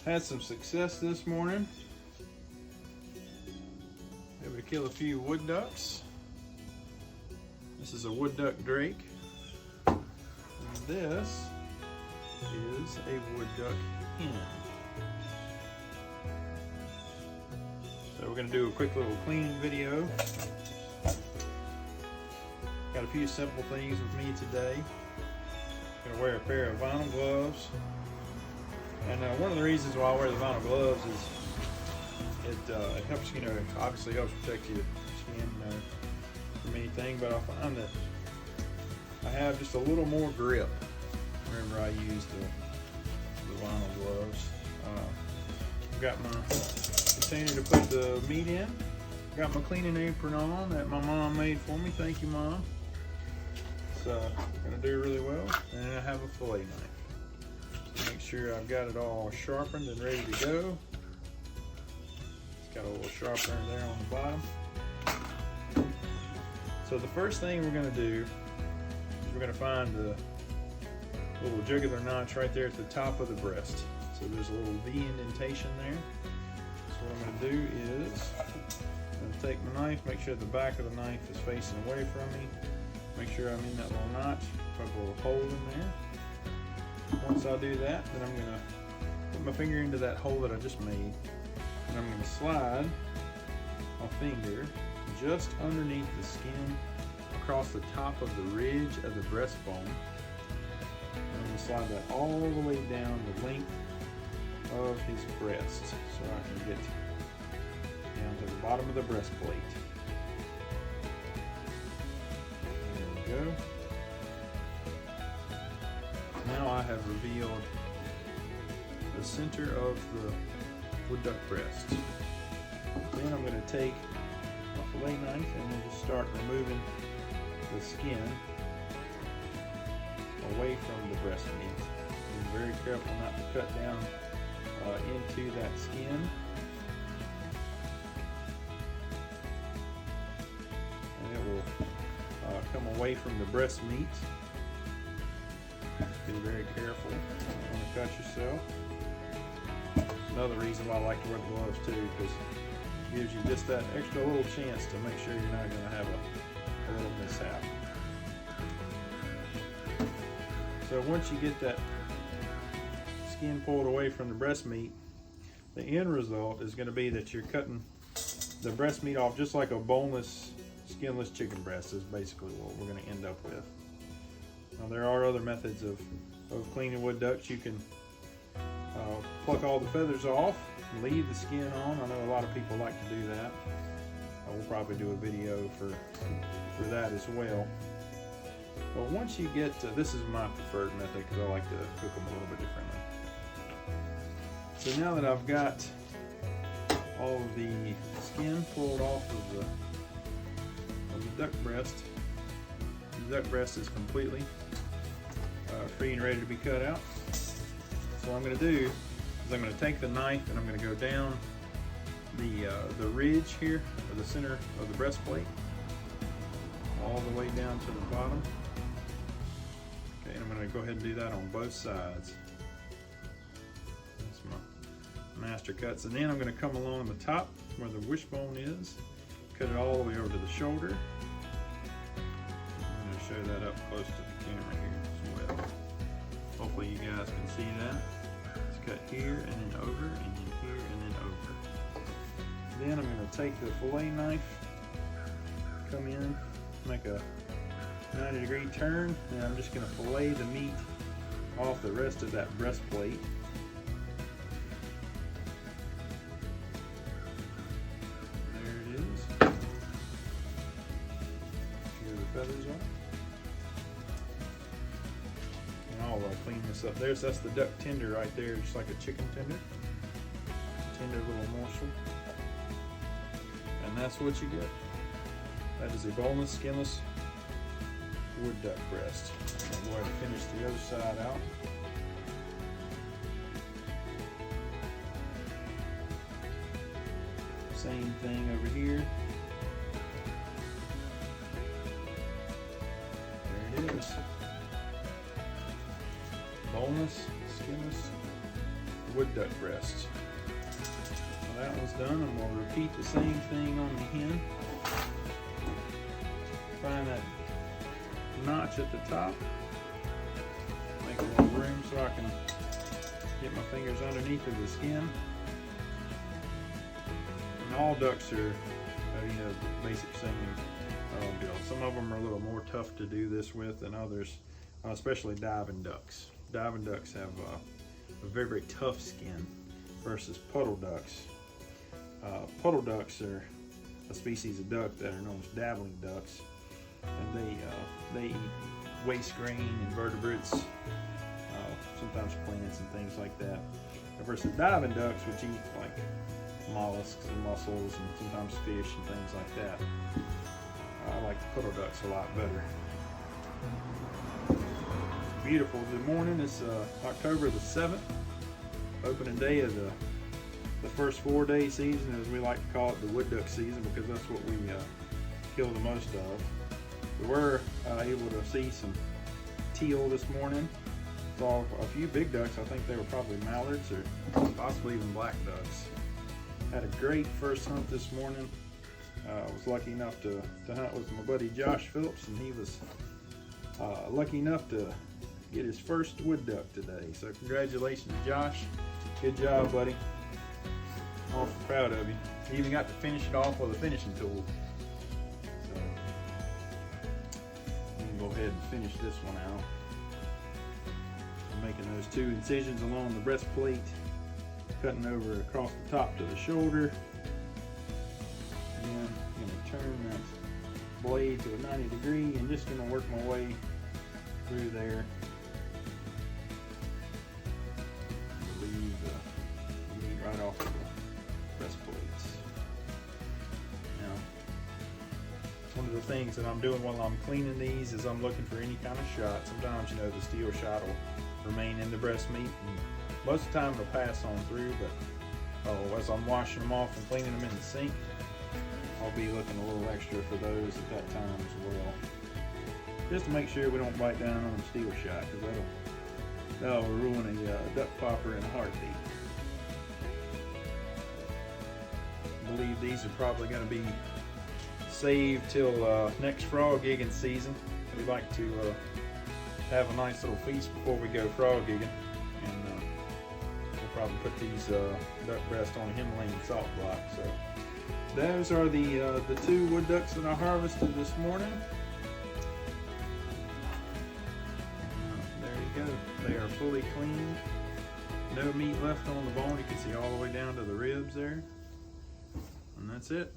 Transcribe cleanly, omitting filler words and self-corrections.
Had some success this morning. Able to kill a few wood ducks. This is a wood duck drake. And this is a wood duck hen. So we're going to do a quick little cleaning video. Got a few simple things with me today. Going to wear a pair of vinyl gloves. And one of the reasons why I wear the vinyl gloves is it helps, obviously helps protect your skin from anything, but I find that I have just a little more grip whenever I use the vinyl gloves. I've got my container to put the meat in. Got my cleaning apron on that my mom made for me. Thank you, Mom. So gonna do really well. And I have a fillet knife. So make sure I've got it all sharpened and ready to go. It's got a little sharpener there on the bottom. So the first thing we're gonna do is we're gonna find the little jugular notch right there at the top of the breast. So there's a little V indentation there. So what I'm gonna do is I'm gonna take my knife, make sure the back of the knife is facing away from me. Make sure I'm in that little notch, put a little hole in there. Once I do that, then I'm gonna put my finger into that hole that I just made, and I'm gonna slide my finger just underneath the skin across the top of the ridge of the breastbone. And I'm gonna slide that all the way down the length of his breast so I can get down to the bottom of the breastplate. There we go. Now I have revealed the center of the wood duck breast. Then I'm going to take a fillet knife and then just start removing the skin away from the breast meat. Be very careful not to cut down into that skin. And it will come away from the breast meat. Be very careful. You don't want to cut yourself. Another reason why I like to wear the gloves too, because it gives you just that extra little chance to make sure you're not going to have a little mishap. So once you get that skin pulled away from the breast meat, the end result is going to be that you're cutting the breast meat off just like a boneless, skinless chicken breast is basically what we're going to end up with. Now there are other methods of cleaning wood ducks. You can pluck all the feathers off, leave the skin on. I know a lot of people like to do that. I will probably do a video for that as well. But once you get to, this is my preferred method because I like to cook them a little bit differently. So now that I've got all of the skin pulled off of the duck breast, the duck breast is completely free and ready to be cut out. So what I'm going to do is I'm going to take the knife and I'm going to go down the ridge here, or the center of the breastplate, all the way down to the bottom. Okay, and I'm going to go ahead and do that on both sides. That's my master cuts. And then I'm going to come along the top where the wishbone is, cut it all the way over to the shoulder. I'm going to show that up close to the camera here as well. Hopefully you guys can see that. It's cut here and then over, and then here and then over. Then I'm going to take the fillet knife, come in, make a 90-degree turn, and I'm just going to fillet the meat off the rest of that breastplate. There it is. Here the feathers are. And I'll clean this up. That's the duck tender right there, just like a chicken tender. Tender little morsel. And that's what you get. That is a boneless, skinless wood duck breast. I'll go ahead and finish the other side out. Same thing over here. There it is. Boneless, skinless wood duck breasts. So that one's done. I'm going to repeat the same thing on the hen. Find that notch at the top. Make a little room so I can get my fingers underneath of the skin. And all ducks are, the basic same deal. Some of them are a little more tough to do this with than others, especially diving ducks. Diving ducks have a very, very tough skin versus puddle ducks. Puddle ducks are a species of duck that are known as dabbling ducks, and they eat waste grain, invertebrates, sometimes plants and things like that. Versus diving ducks, which eat like mollusks and mussels and sometimes fish and things like that. I like the puddle ducks a lot better. It's beautiful. Good morning. It's October the 7th, opening day of the first 4-day season, as we like to call it, the wood duck season, because that's what we kill the most of. We were able to see some teal this morning. Saw a few big ducks. I think they were probably mallards or possibly even black ducks. Had a great first hunt this morning. I was lucky enough to hunt with my buddy Josh Phillips, and he was lucky enough to get his first wood duck today. So congratulations, Josh. Good job, buddy. Awful proud of you. You even got to finish it off with a finishing tool. So I'm gonna go ahead and finish this one out. I'm making those 2 incisions along the breastplate, cutting over across the top to the shoulder. Again, I'm going to turn that blade to a 90 degree and just going to work my way through there. Leave the meat right off of the breastplates. Now, one of the things that I'm doing while I'm cleaning these is I'm looking for any kind of shot. Sometimes, the steel shot will remain in the breast meat, and most of the time it'll pass on through, but as I'm washing them off and cleaning them in the sink, I'll be looking a little extra for those at that time as well, just to make sure we don't bite down on the steel shot, because that'll ruin a duck popper in a heartbeat. I believe these are probably going to be saved till next frog gigging season. We like to have a nice little feast before we go frog gigging, and we'll probably put these duck breasts on a Himalayan salt block. So those are the 2 wood ducks that I harvested this morning. There you go. They are fully cleaned. No meat left on the bone. You can see all the way down to the ribs there. And that's it.